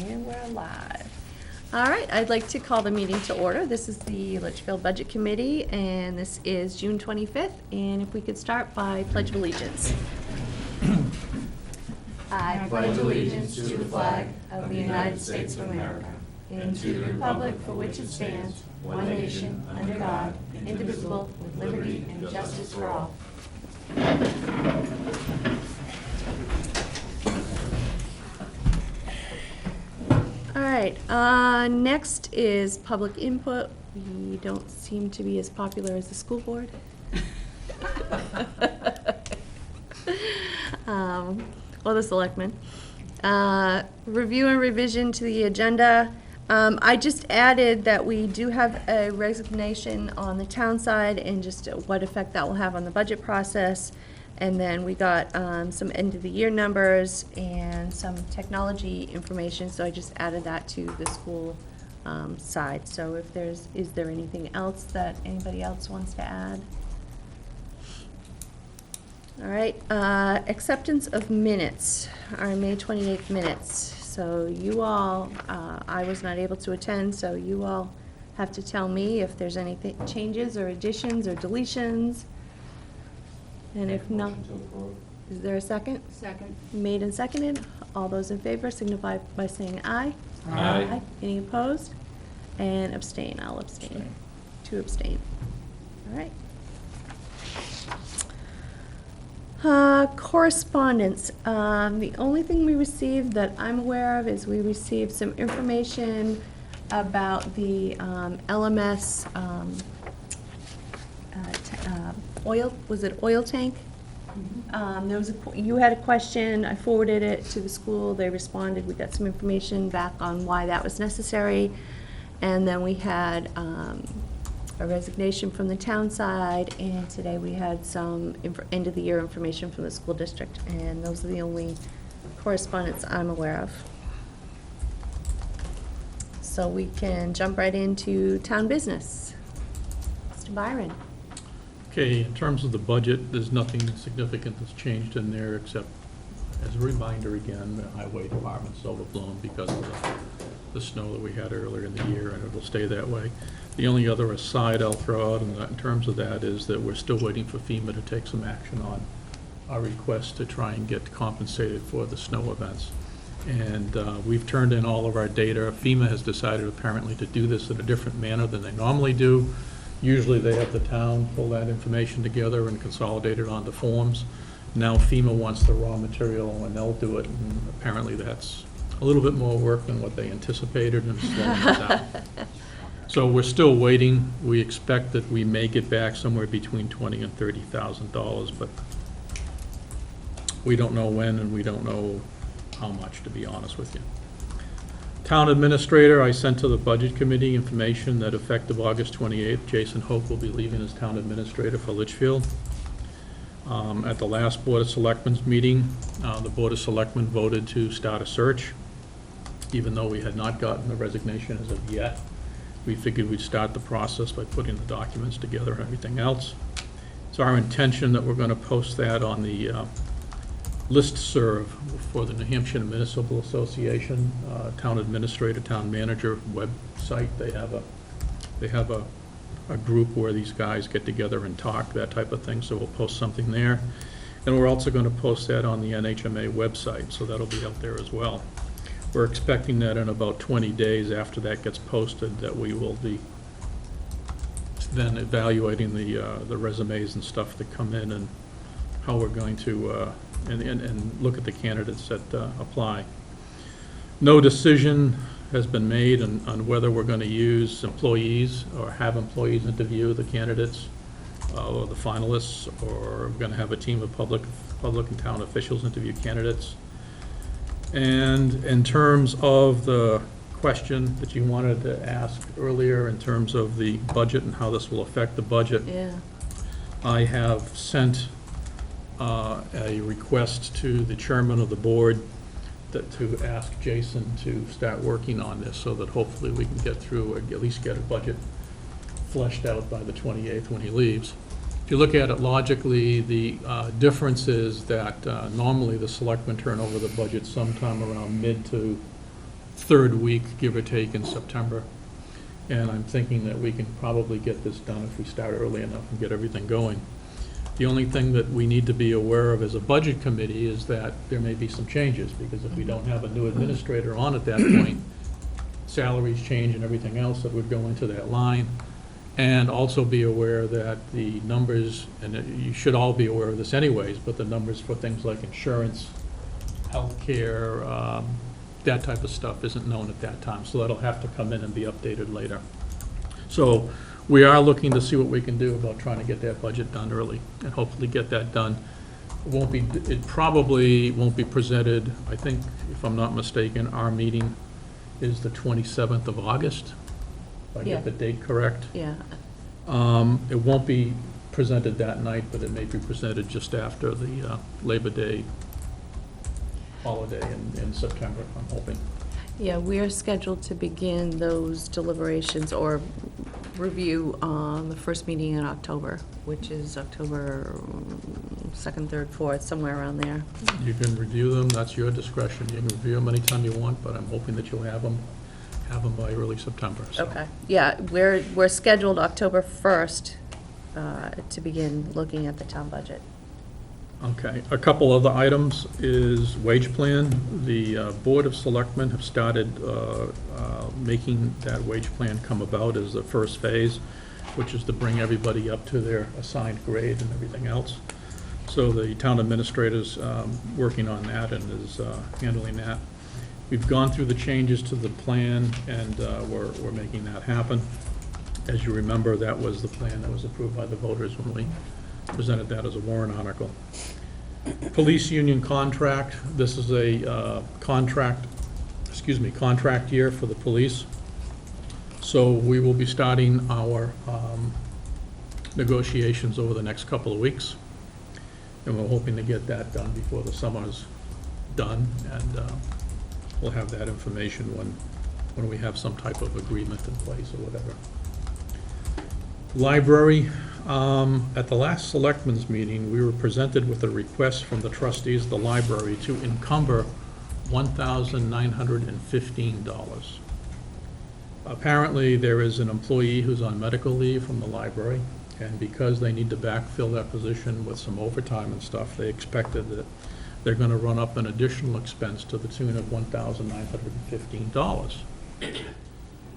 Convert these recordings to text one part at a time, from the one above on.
And we're live. All right, I'd like to call the meeting to order. This is the Litchfield Budget Committee, and this is June 25th. And if we could start by Pledge of Allegiance. I pledge allegiance to the flag of the United States of America and to the republic for which it stands, one nation, under God, indivisible, with liberty and justice for all. All right, next is public input. We don't seem to be as popular as the school board. Or the selectmen. Review and revision to the agenda. I just added that we do have a resignation on the town side and just what effect that will have on the budget process. And then we got some end of the year numbers and some technology information, so I just added that to the school side. So if is there anything else that anybody else wants to add? All right, acceptance of minutes, our May 28th minutes. So you all, I was not able to attend, so you all have to tell me if there's anything, changes or additions or deletions. And if not, is there a second? Second. Made and seconded. All those in favor signify by saying aye. Aye. Any opposed? And abstain. I'll abstain. 2 abstain. All right. Correspondence. The only thing we received that I'm aware of is we received some information about the LMS oil, was it oil tank? Mm-hmm. There was you had a question, I forwarded it to the school, they responded, we got some information back on why that was necessary, and then we had a resignation from the town side, and today we had some end of the year information from the school district, and those are the only correspondence I'm aware of. So we can jump right into town business. Mr. Byron. Okay, in terms of the budget, there's nothing significant that's changed in there except, as a reminder again, the highway department's overblown because of the snow that we had earlier in the year, and it'll stay that way. The only other aside I'll throw out in terms of that is that we're still waiting for FEMA to take some action on our request to try and get compensated for the snow events. And we've turned in all of our data. FEMA has decided apparently to do this in a different manner than they normally do. Usually they have the town pull that information together and consolidate it onto forms. Now FEMA wants the raw material and they'll do it, and apparently that's a little bit more work than what they anticipated and slowing it down. So we're still waiting. We expect that we may get back somewhere between $20,000 and $30,000, but we don't know when and we don't know how much, to be honest with you. Town administrator, I sent to the budget committee information that effective August 28th, Jason Hope will be leaving as town administrator for Litchfield. At the last Board of Selectmen's meeting, the Board of Selectmen voted to start a search, even though we had not gotten the resignation as of yet. We figured we'd start the process by putting the documents together and everything else. It's our intention that we're going to post that on the listserv for the New Hampshire Municipal Association, town administrator, town manager website. They have a group where these guys get together and talk, that type of thing, so we'll post something there. And we're also going to post that on the NHMA website, so that'll be out there as well. We're expecting that in about 20 days after that gets posted that we will be then evaluating the resumes and stuff that come in and how we're going to and look at the candidates that apply. No decision has been made on whether we're going to use employees or have employees interview the candidates or the finalists, or we're going to have a team of public and town officials interview candidates. And in terms of the question that you wanted to ask earlier in terms of the budget and how this will affect the budget, Yeah. I have sent a request to the chairman of the board to ask Jason to start working on this so that hopefully we can get through, or at least get a budget fleshed out by the 28th when he leaves. If you look at it logically, the difference is that normally the selectmen turn over the budget sometime around mid to third week, give or take, in September. And I'm thinking that we can probably get this done if we start early enough and get everything going. The only thing that we need to be aware of as a budget committee is that there may be some changes, because if we don't have a new administrator on at that point, salaries change and everything else that would go into that line. And also be aware that the numbers, and you should all be aware of this anyways, but the numbers for things like insurance, healthcare, that type of stuff isn't known at that time, so that'll have to come in and be updated later. So we are looking to see what we can do about trying to get that budget done early, and hopefully get that done. It probably won't be presented, I think, if I'm not mistaken, our meeting is the 27th of August, if I Yeah. get the date correct. Yeah, It won't be presented that night, but it may be presented just after the Labor Day holiday in September, I'm hoping. yeah, we are scheduled to begin those deliberations or review on the first meeting in October, which is October 2nd, 3rd, 4th, somewhere around there. You can review them, that's your discretion. You can review them anytime you want, but I'm hoping that you'll have them by early September, so. Okay, yeah, we're scheduled October 1st to begin looking at the town budget. Okay, a couple other items is wage plan. The Board of Selectmen have started making that wage plan come about as the first phase, which is to bring everybody up to their assigned grade and everything else. So the town administrator's working on that and is handling that. We've gone through the changes to the plan, and we're making that happen. As you remember, that was the plan that was approved by the voters when we presented that as a warrant article. Police union contract, this is a contract year for the police. So we will be starting our negotiations over the next couple of weeks. And we're hoping to get that done before the summer's done, and we'll have that information when we have some type of agreement in place or whatever. Library, at the last selectmen's meeting, we were presented with a request from the trustees of the library to encumber $1,915. Apparently, there is an employee who's on medical leave from the library, and because they need to backfill that position with some overtime and stuff, they expected that they're gonna run up an additional expense to the tune of $1,915.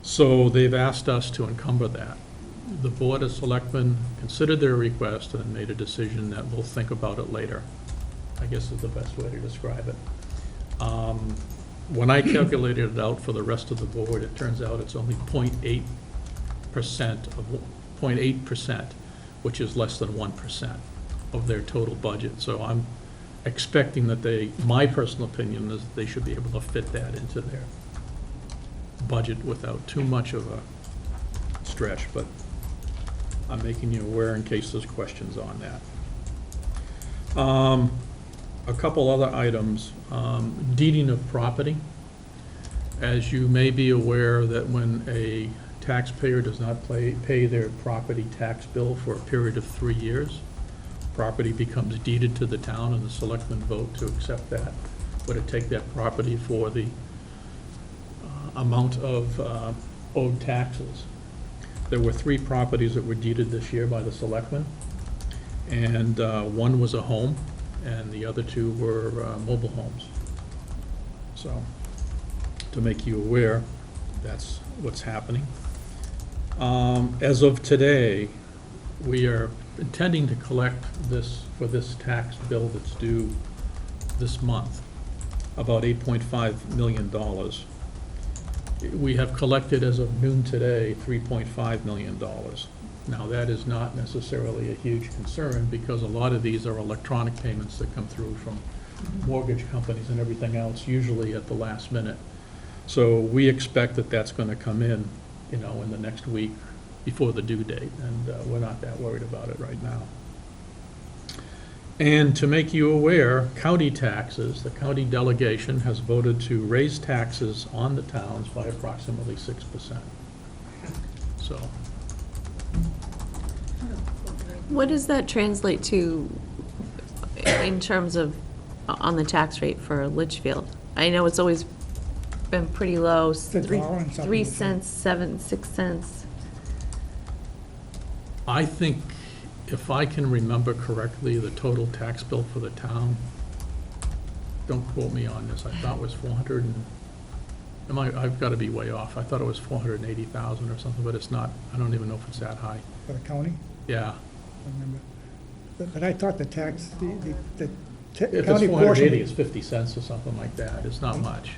So they've asked us to encumber that. The Board of Selectmen considered their request and made a decision that we'll think about it later, I guess is the best way to describe it. When I calculated it out for the rest of the board, it turns out it's only 0.8%, which is less than 1% of their total budget. So I'm expecting that my personal opinion is that they should be able to fit that into their budget without too much of a stretch, but I'm making you aware in case there's questions on that. A couple other items, deeding of property. As you may be aware, that when a taxpayer does not pay their property tax bill for a period of 3 years, property becomes deeded to the town, and the selectmen vote to accept that, or to take that property for the amount of owed taxes. There were 3 properties that were deeded this year by the selectmen, and one was a home, and the other 2 were mobile homes. So, to make you aware, that's what's happening. As of today, we are intending to collect this, for this tax bill that's due this month, about $8.5 million. We have collected, as of noon today, $3.5 million. Now, that is not necessarily a huge concern, because a lot of these are electronic payments that come through from mortgage companies and everything else, usually at the last minute. So we expect that that's going to come in, in the next week before the due date, and we're not that worried about it right now. And to make you aware, county taxes, the county delegation has voted to raise taxes on the towns by approximately 6%. So, What does that translate to in terms of on the tax rate for Litchfield? I know it's always been pretty low, They're borrowing something. 3 cents, 6 cents. I think, if I can remember correctly, the total tax bill for the town, don't quote me on this, I thought was 400 and, I've got to be way off. I thought it was 480,000 or something, but it's not. I don't even know if it's that high. For the county, Yeah. I remember. But I thought the tax, the If it's county 480, portion. it's 50 cents or something like that. It's not much.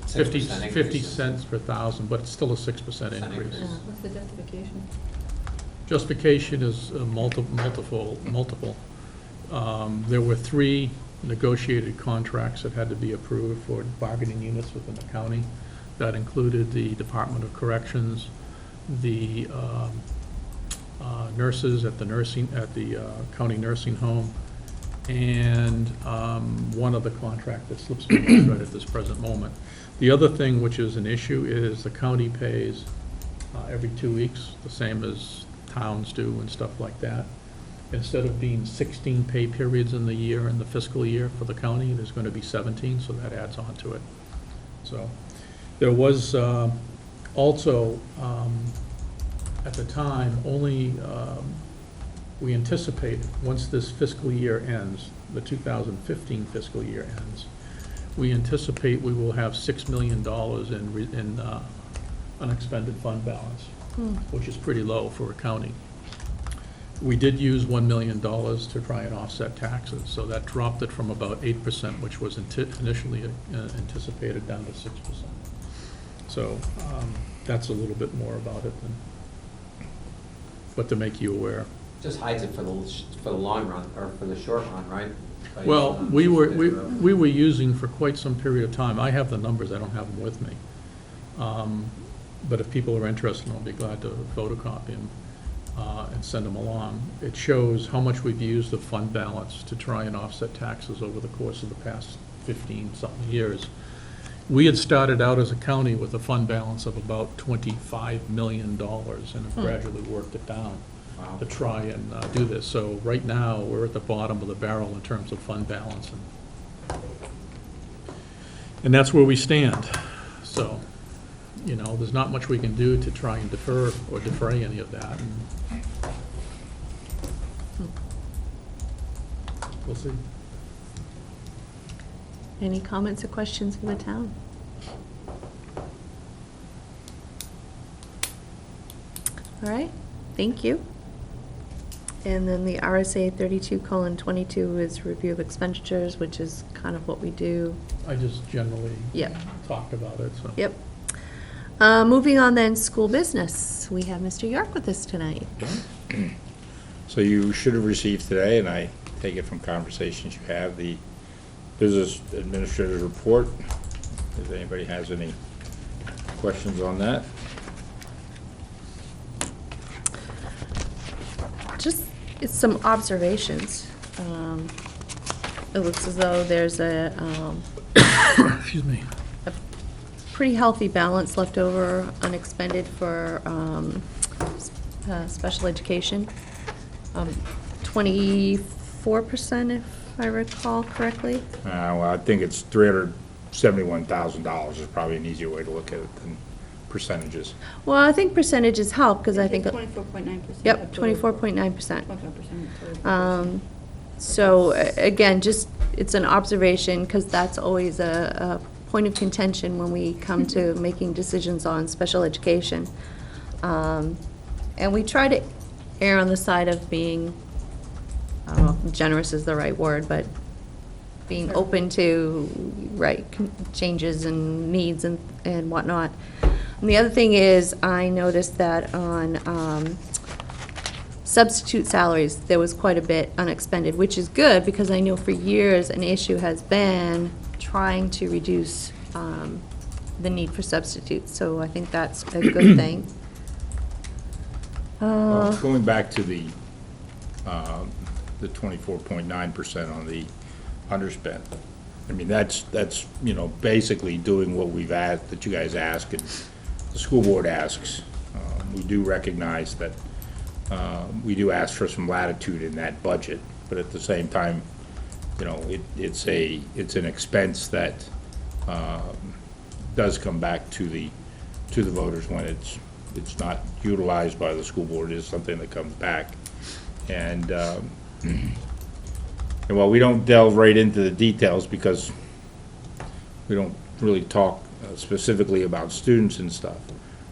50 50 cents per thousand, but it's still a 6% increase. What's the justification? Justification is multiple. There were 3 negotiated contracts that had to be approved for bargaining units within the county. That included the Department of Corrections, the nurses at the county nursing home, and one other contract that slips my mind right at this present moment. The other thing which is an issue is the county pays every 2 weeks, the same as towns do and stuff like that. Instead of being 16 pay periods in the year, in the fiscal year for the county, there's going to be 17, so that adds on to it. So there was also, at the time, only, we anticipate, once this fiscal year ends, the 2015 fiscal year ends, we anticipate we will have $6 million in unexpended fund balance, which is pretty low for a county. We did use $1 million to try and offset taxes, so that dropped it from about 8%, which was initially anticipated, down to 6%. So that's a little bit more about it, but to make you aware. Just hides it for the long run, or for the short run, right? Well, we were using for quite some period of time. I have the numbers, I don't have them with me. But if people are interested, I'll be glad to photocopy them and send them along. It shows how much we've used the fund balance to try and offset taxes over the course of the past 15-something years. We had started out as a county with a fund balance of about $25 million and have gradually worked it down to try and do this. So right now, we're at the bottom of the barrel in terms of fund balance. And that's where we stand. So, you know, there's not much we can do to try and defer or defray any of that. And we'll see. Any comments or questions from the town? All right, thank you. And then the RSA 32:22 is review of expenditures, which is kind of what we do. I just generally Yep. talked about it, so. Yep. Moving on then, school business. We have Mr. York with us tonight. So you should have received today, and I take it from conversations you have, the business administrator's report. If anybody has any questions on that? Just some observations. It looks as though there's a Excuse me. pretty healthy balance left over unexpended for special education. 24%, if I recall correctly. Well, I think it's $371,000 is probably an easier way to look at it than percentages. Well, I think percentages help, because I think. 24.9%. Yep, 24.9%. 25%. So, again, just, it's an observation, because that's always a point of contention when we come to making decisions on special education. And we try to err on the side of being, I don't know if generous is the right word, but being open to, right, changes and needs and whatnot. And the other thing is, I noticed that on substitute salaries, there was quite a bit unexpended, which is good, because I know for years an issue has been trying to reduce the need for substitutes, so I think that's a good thing. Well, going back to the 24.9% on the underspent, I mean, that's, you know, basically doing what we've asked, that you guys ask and the school board asks. We do recognize that we do ask for some latitude in that budget, but at the same time, you know, it's an expense that does come back to the voters when it's not utilized by the school board. It is something that comes back. And while we don't delve right into the details because we don't really talk specifically about students and stuff,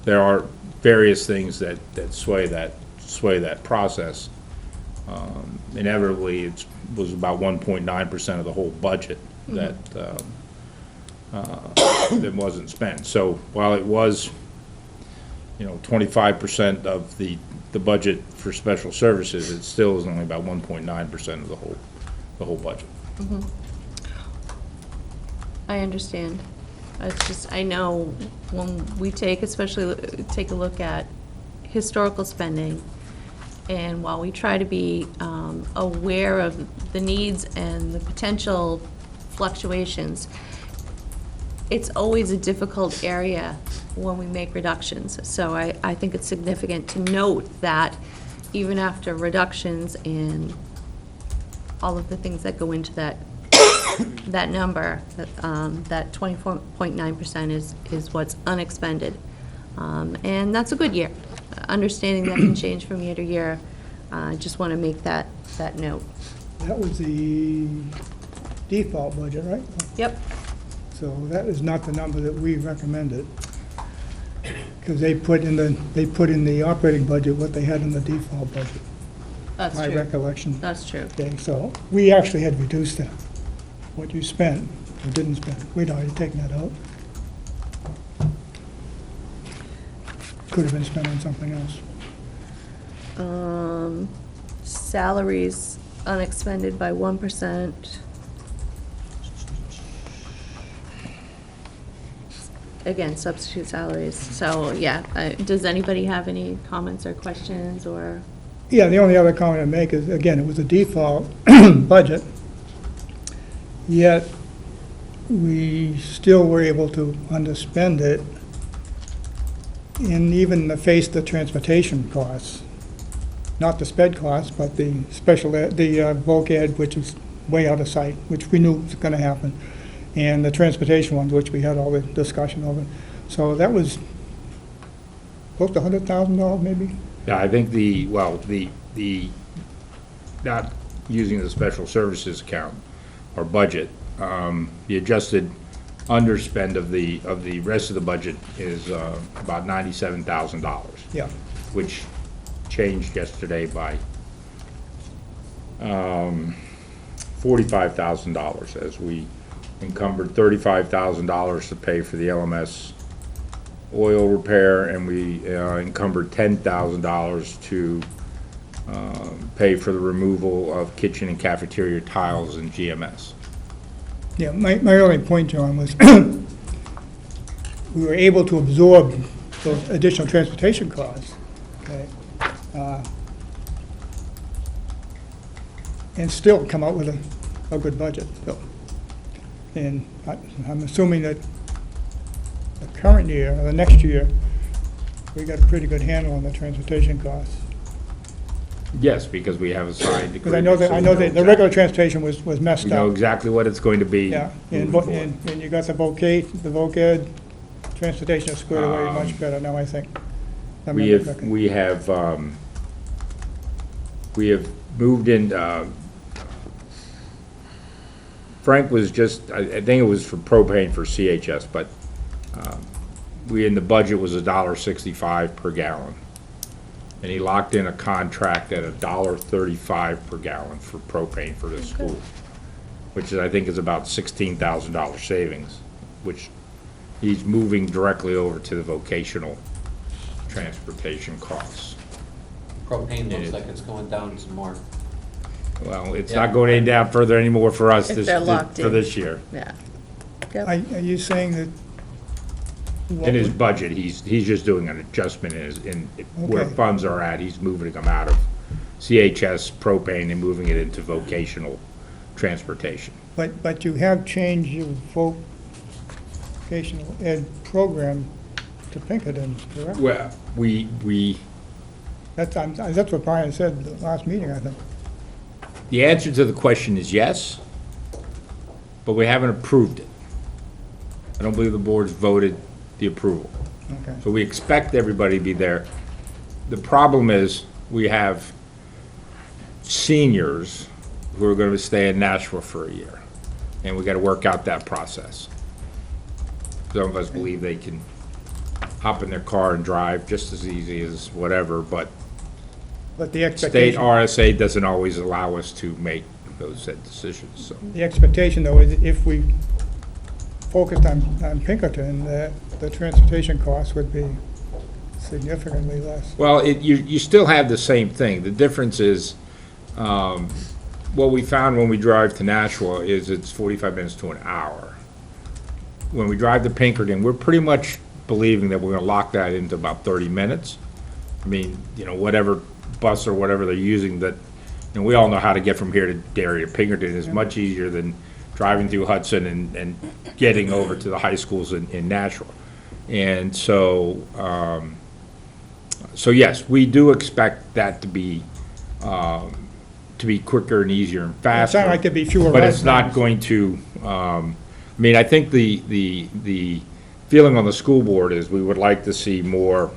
there are various things that sway that process. Inevitably, it was about 1.9% of the whole budget that wasn't spent. So while it was, 25% of the budget for special services, it still is only about 1.9% of the whole budget. I understand. It's just, I know when we especially take a look at historical spending, and while we try to be aware of the needs and the potential fluctuations, it's always a difficult area when we make reductions. So I think it's significant to note that even after reductions and all of the things that go into that that number, that 24.9% is what's unexpended. And that's a good year. Understanding that can change from year to year, I just want to make that note. That was the default budget, right? Yep. So that is not the number that we recommended. Because they put in the operating budget what they had in the default budget. That's My true. recollection. That's true. Okay, so we actually had reduced that. What you spent or didn't spend, we'd already taken that out. Could have been spent on something else. Salaries unexpended by 1%. Again, substitute salaries. So, yeah, does anybody have any comments or questions or? Yeah, the only other comment I'd make is, again, it was a default budget, yet we still were able to underspend it in even the face of the transportation costs. Not the sped costs, but the special ed, the voc ed, which is way out of sight, which we knew was going to happen, and the transportation ones, which we had all the discussion over. So that was close to $100,000 maybe? Yeah, I think the not using the special services account or budget, the adjusted underspend of the rest of the budget is about $97,000. Yeah. Which changed yesterday by $45,000 as we encumbered $35,000 to pay for the LMS oil repair, and we encumbered $10,000 to pay for the removal of kitchen and cafeteria tiles in GMS. Yeah, my only point, John, was we were able to absorb those additional transportation costs, okay? And still come out with a good budget, so. And I'm assuming that the current year, or the next year, we got a pretty good handle on the transportation costs. Yes, because we have assigned. Because I know that the regular transportation was messed We know up. exactly what it's going to be. Yeah, and moving forward. and you got the voc ed, transportation is squared away much better now, I think. I We remember have, correctly. we have moved in, Frank was just, I think it was for propane for CHS, but we, in the budget was $1.65 per gallon. And he locked in a contract at $1.35 per gallon for propane for the school, which is, I think, is about $16,000 savings, which he's moving directly over to the vocational transportation costs. Propane looks like it's going down some more. Well, it's Yeah. not going any down further anymore for us If they're locked for in. this year. Yeah. Are you saying that? In his budget, he's just doing an adjustment in where Okay. funds are at. He's moving them out of CHS propane and moving it into vocational transportation. But you have changed your vocational ed program to Pinkerton, correct? Well, we, That's what Brian said the last meeting, I think. the answer to the question is yes, but we haven't approved it. I don't believe the board's voted the approval. Okay. So we expect everybody to be there. The problem is, we have seniors who are going to stay in Nashville for a year, and we got to work out that process. Some of us believe they can hop in their car and drive just as easy as whatever, but But the state expectation, RSA doesn't always allow us to make those said decisions, so. the expectation though is if we focused on Pinkerton, that the transportation costs would be significantly less. Well, you still have the same thing. The difference is, what we found when we drive to Nashua is it's 45 minutes to an hour. When we drive to Pinkerton, we're pretty much believing that we're gonna lock that into about 30 minutes. I mean, whatever bus or whatever they're using, that, and we all know how to get from here to Derry to Pinkerton is much easier than driving through Hudson and getting over to the high schools in Nashua. And so, so yes, we do expect that to be quicker and easier and It faster. sounded like there'd be fewer But ride it's not times. going to, I mean, I think the feeling on the school board is we would like to see more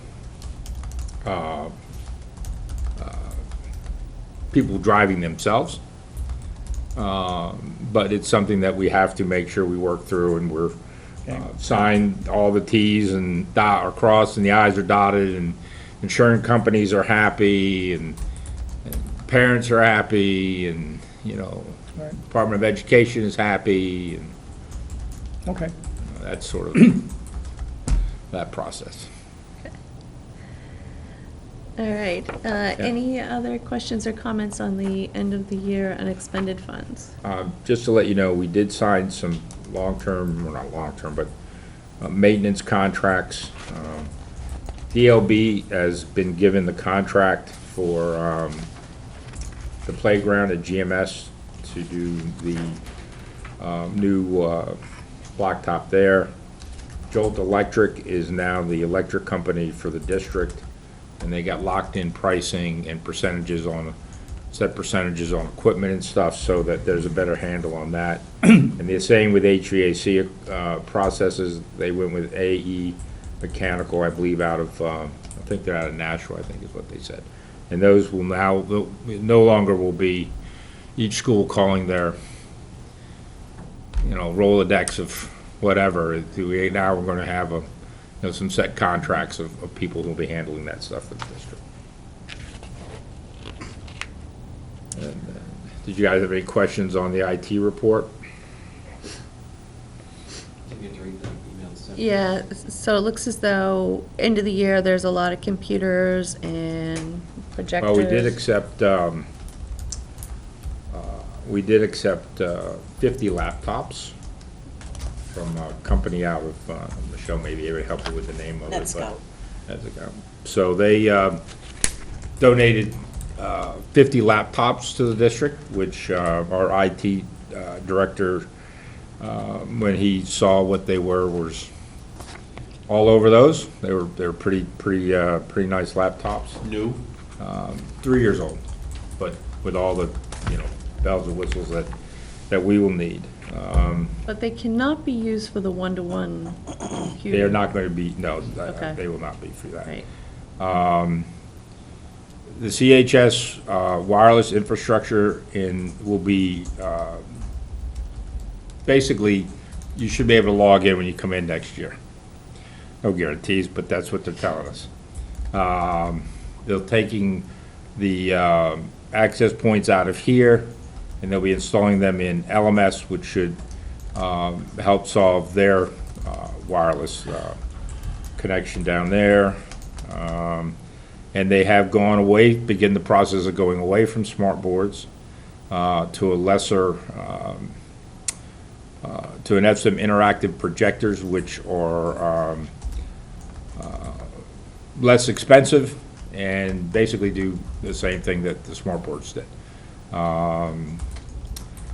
people driving themselves. But it's something that we have to make sure we work through, and we're, sign all the Ts and dot are crossed and the Is are dotted, and insurance companies are happy, and parents are happy, and, Right. Department of Education is happy, and Okay. that's sort of that process. All right, any other questions or comments on the end of the year unexpended funds? Just to let you know, we did sign some long-term, well, not long-term, but maintenance contracts. DLB has been given the contract for the playground at GMS to do the new blacktop there. Jolt Electric is now the electric company for the district, and they got locked-in pricing and percentages on, set percentages on equipment and stuff, so that there's a better handle on that. And the same with HVAC processes, they went with AE Mechanical, I believe, out of, I think they're out of Nashua, I think is what they said. And those will now, no longer will be each school calling their, Rolodex of whatever. Now we're gonna have some set contracts of people who'll be handling that stuff for the district. And, did you guys have any questions on the IT report? Did you get to read the email sent? Yeah, so it looks as though end of the year, there's a lot of computers and projectors. Well, we did accept 50 laptops from a company out of, Michelle, maybe it would help you with the name of it. Let's but- go. That's a go. So they donated 50 laptops to the district, which our IT director, when he saw what they were, was all over those. They were pretty nice laptops. New? 3 years old, but with all the, bells and whistles that we will need. But they cannot be used for the one-to-one computer. They are not going to be, no, Okay. they will not be for that. Right. The CHS wireless infrastructure will be, basically, you should be able to log in when you come in next year. No guarantees, but that's what they're telling us. They're taking the access points out of here, and they'll be installing them in LMS, which should help solve their wireless connection down there. And they have gone away, begin the process of going away from smart boards to a lesser, to an some interactive projectors, which are less expensive and basically do the same thing that the smart boards did.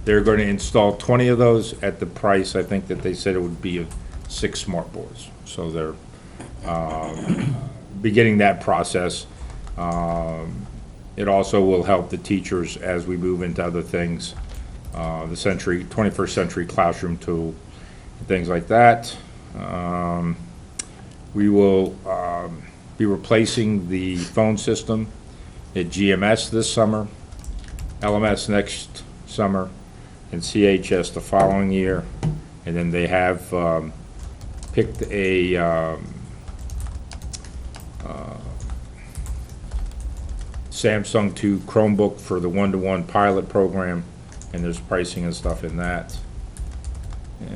They're going to install 20 of those at the price, I think that they said it would be of 6 smart boards. So they're beginning that process. It also will help the teachers as we move into other things, the 21st century classroom tool, things like that. We will be replacing the phone system at GMS this summer, LMS next summer, and CHS the following year. And then they have picked a Samsung 2 Chromebook for the one-to-one pilot program, and there's pricing and stuff in that.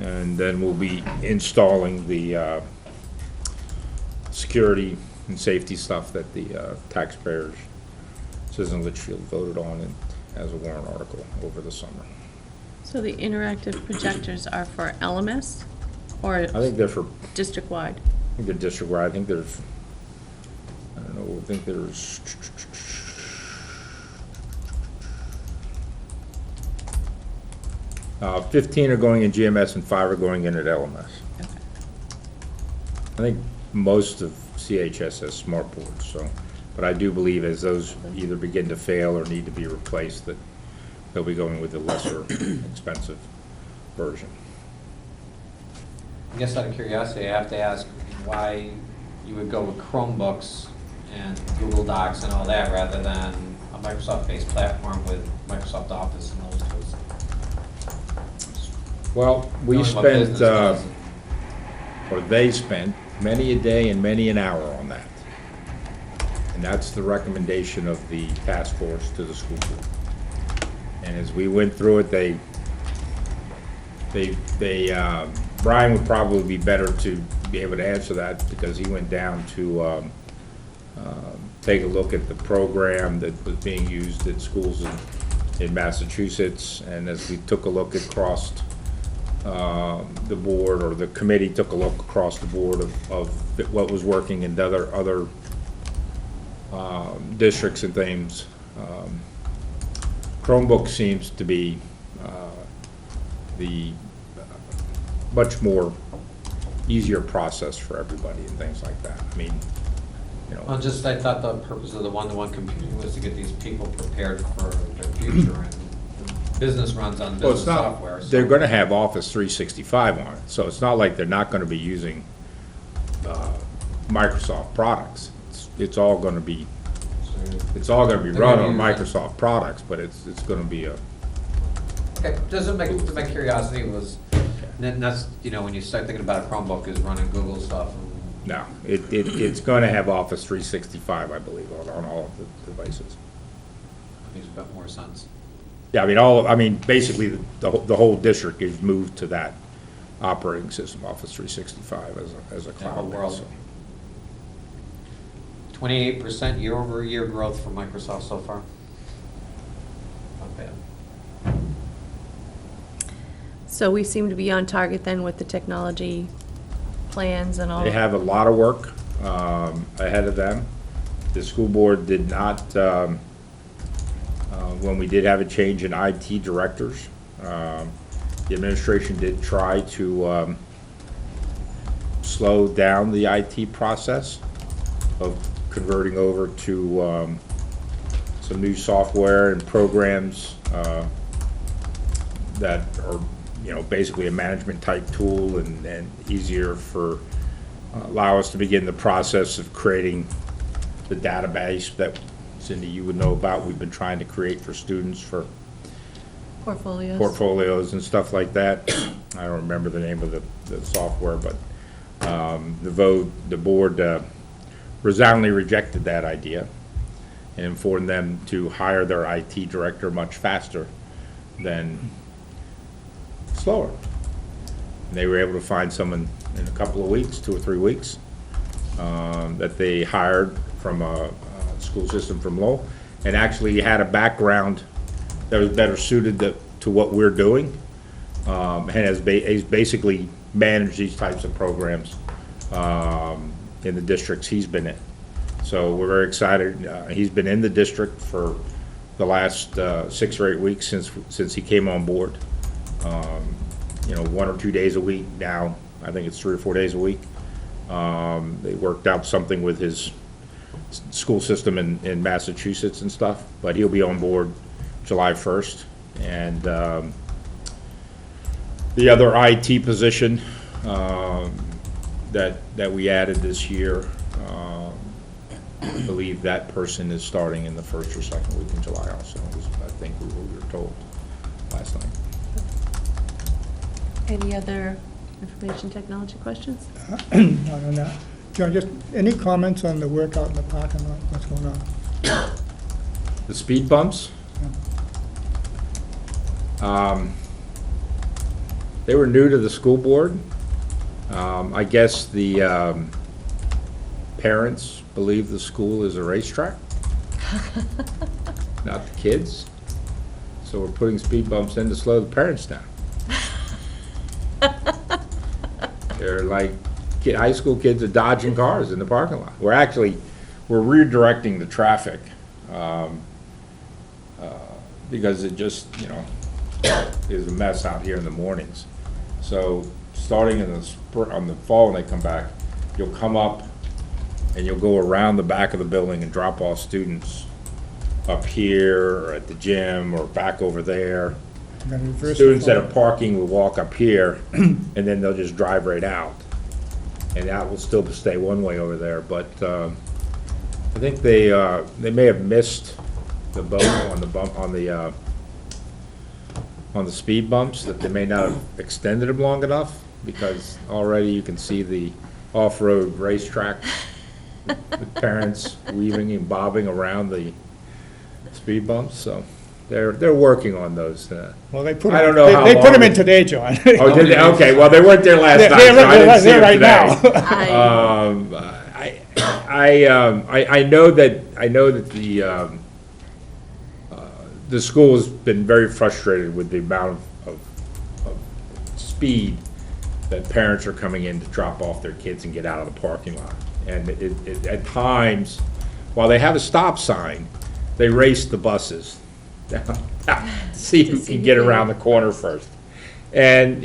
And then we'll be installing the security and safety stuff that the taxpayers, citizens of Litchfield, voted on as a warrant article over the summer. So the interactive projectors are for LMS or I think they're for, district-wide? I think they're district-wide. I think there's, I don't know, I think there's 15 are going in GMS and 5 are going in at LMS. Okay. I think most of CHS has smart boards, so, but I do believe as those either begin to fail or need to be replaced, that they'll be going with the lesser expensive version. I guess out of curiosity, I have to ask why you would go with Chromebooks and Google Docs and all that rather than a Microsoft-based platform with Microsoft Office and those tools. Well, we Knowing what business spent, does. or they spent, many a day and many an hour on that. And that's the recommendation of the task force to the school board. And as we went through it, Brian would probably be better to be able to answer that because he went down to take a look at the program that was being used at schools in Massachusetts. And as we took a look across the board, or the committee took a look across the board of what was working in other districts and things, Chromebook seems to be the much more easier process for everybody and things like that. I mean, you know. Well, just, I thought the purpose of the one-to-one computing was to get these people prepared for their future, and the business runs on Well, it's business not, software. so- they're gonna have Office 365 on it, so it's not like they're not gonna be using Microsoft products. It's all gonna be, it's all gonna be They're run gonna on use Microsoft products, but it's gonna be a, Okay, just my curiosity was, then that's, you know, when you start thinking about a Chromebook is running Google stuff. and- no, it's gonna have Office 365, I believe, on all of the devices. Makes a bit more sense. Yeah, I mean, basically, the whole district is moved to that operating system, Office 365 as a Yeah, cloud. whole world. 28% year-over-year growth for Microsoft so far. Not bad. So we seem to be on target then with the technology plans and all? They have a lot of work ahead of them. The school board did not, when we did have a change in IT directors, the administration did try to slow down the IT process of converting over to some new software and programs that are, you know, basically a management type tool and easier for, allow us to begin the process of creating the database that, Cindy, you would know about, we've been trying to create for students for Portfolios? portfolios and stuff like that. I don't remember the name of the software, but the board resoundingly rejected that idea and informed them to hire their IT director much faster than slower. And they were able to find someone in a couple of weeks, 2 or 3 weeks, that they hired from a school system from Lowell, and actually had a background that was better suited to what we're doing, and has basically managed these types of programs in the districts he's been in. So we're very excited. He's been in the district for the last 6 or 8 weeks since he came on board. You know, 1 or 2 days a week now. I think it's 3 or 4 days a week. They worked out something with his school system in Massachusetts and stuff, but he'll be on board July 1st. And the other IT position that we added this year, I believe that person is starting in the first or second week in July also, is I think we were told last night. Any other information technology questions? Not on that. John, just any comments on the work out in the parking lot, what's going on? The speed bumps? They were new to the school board. I guess the parents believe the school is a racetrack, not the kids. So we're putting speed bumps in to slow the parents down. They're like high school kids are dodging cars in the parking lot. We're redirecting the traffic because it just, is a mess out here in the mornings. So starting in the on the fall when they come back, you'll come up and you'll go around the back of the building and drop off students up here or at the gym or back over there. I'm gonna reverse the Students that are flow. parking will walk up here and then they'll just drive right out. And that will still stay one way over there, but I think they may have missed the boat on the bump, on the speed bumps, that they may not have extended them long enough, because already you can see the off-road racetrack with parents weaving and bobbing around the speed bumps, so they're working on those. Well, they put I don't them, know how they put long them in it- today, John. Oh, did they? Okay, well, they weren't there last They're- night, so I didn't see they're them right now. today. I know that the school has been very frustrated with the amount of speed that parents are coming in to drop off their kids and get out of the parking lot. And it at times, while they have a stop sign, they race the buses down to see who can get around the corner first. And,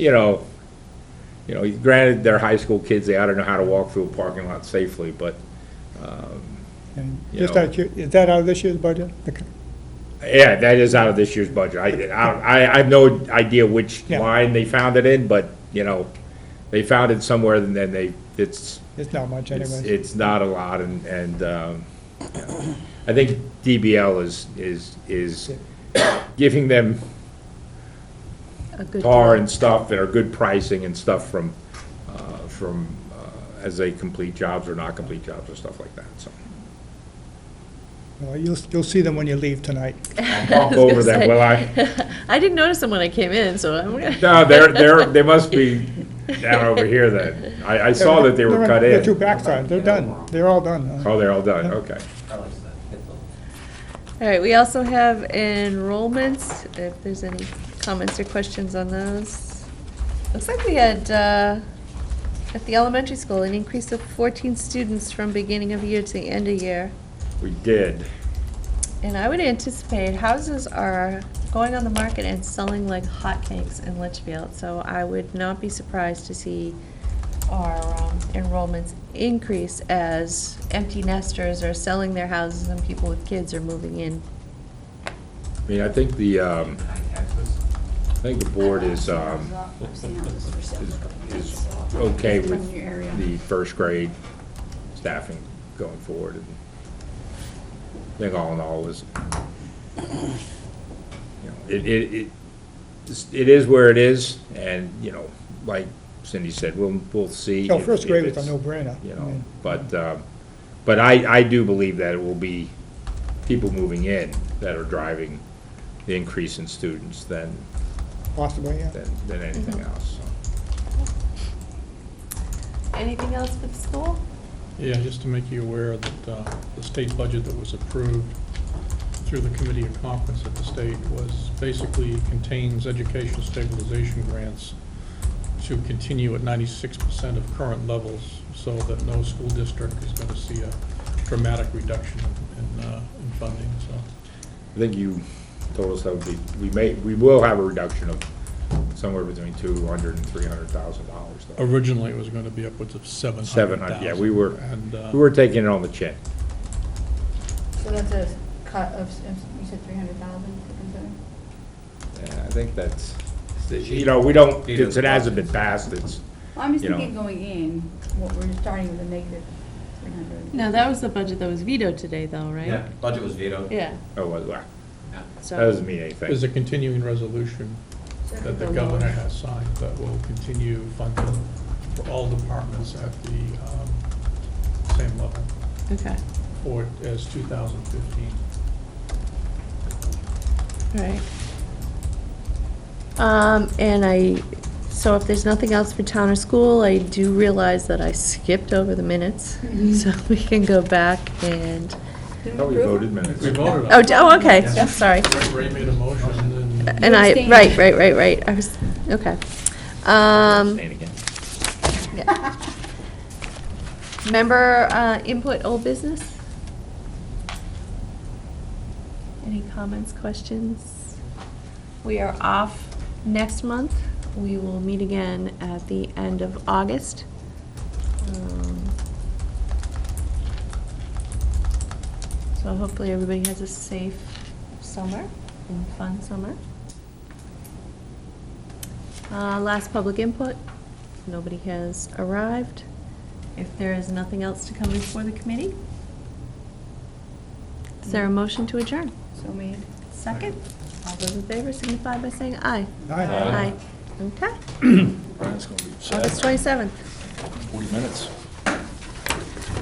granted, they're high school kids, they ought to know how to walk through a parking lot safely, but, And You just know. is that out of this year's budget? yeah, that is out of this year's budget. I have no idea which Yeah. line they found it in, but, they found it somewhere, and then it's It's not much anyway. not a lot, and I think DBL is giving them A good tar deal. and stuff that are good pricing and stuff from as they complete jobs or not complete jobs or stuff like that, so. Well, you'll see them when you leave tonight. I'll walk over them, will I? I didn't notice them when I came in, so I'm gonna. No, they must be down over here then. I saw that they were cut The two in. backsides, they're done. They're all done. Oh, they're all done, okay. All right, we also have enrollments, if there's any comments or questions on those. Looks like we had, at the elementary school, an increase of 14 students from beginning of year to the end of year. We did. And I would anticipate houses are going on the market and selling like hotcakes in Litchfield, so I would not be surprised to see our enrollments increase as empty nesters are selling their houses and people with kids are moving in. I mean, I think the board is okay with the first grade staffing going forward. And I think all in all is, it is where it is, and, like Cindy said, we'll see. No, if- first if grade was a it's, no-brainer. You I know, mean, but I do believe that it will be people moving in that are driving the increase in students than Possibly, yeah. anything else. Anything else for the school? Yeah, just to make you aware that the state budget that was approved through the Committee of Conference at the state was basically contains education stabilization grants to continue at 96% of current levels, so that no school district is going to see a dramatic reduction in funding, so. I think you told us that would be, we will have a reduction of somewhere between $200,000 and $300,000 though. Originally, it was going to be upwards of 700,000. 700, yeah, we were And, taking it on the chin. So that's a cut of, you said 300,000 to consider? Yeah, I think that's, we don't, since it hasn't been passed, it's, Well, I'm just You know. thinking going in, what we're starting with a negative 300. No, that was the budget that was vetoed today, though, right? Yeah, budget was vetoed. Yeah, Oh, well, that Yeah. so. doesn't mean anything. There's a continuing resolution So that the it's a governor lower. has signed that will continue funding for all departments at the same level Okay, for as 2015. all right. So if there's nothing else for town or school, I do realize that I skipped over the minutes. So we can go back and, Didn't Oh, we approve? voted minutes. We voted on oh, it. okay, Yes. I'm sorry. Ray made a motion and And I, abstained. right, I was, okay. Abstain again. Yeah. Member input, old business? Any comments, questions? We are off next month. We will meet again at the end of August. So hopefully everybody has a safe summer and fun summer. Last public input. Nobody has arrived. If there is nothing else to come before the committee, is there a motion to adjourn? So made. Second? All those in favor signify by saying aye. Aye. Aye. Okay, Brian's gonna be sad. August 27th. 40 minutes.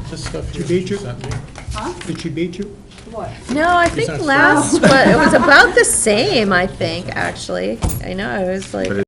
this stuff She here beat you? sent me. Huh? Did she beat you? What? No, I think not last, but it was about the same, I think, actually. I know, I was like, But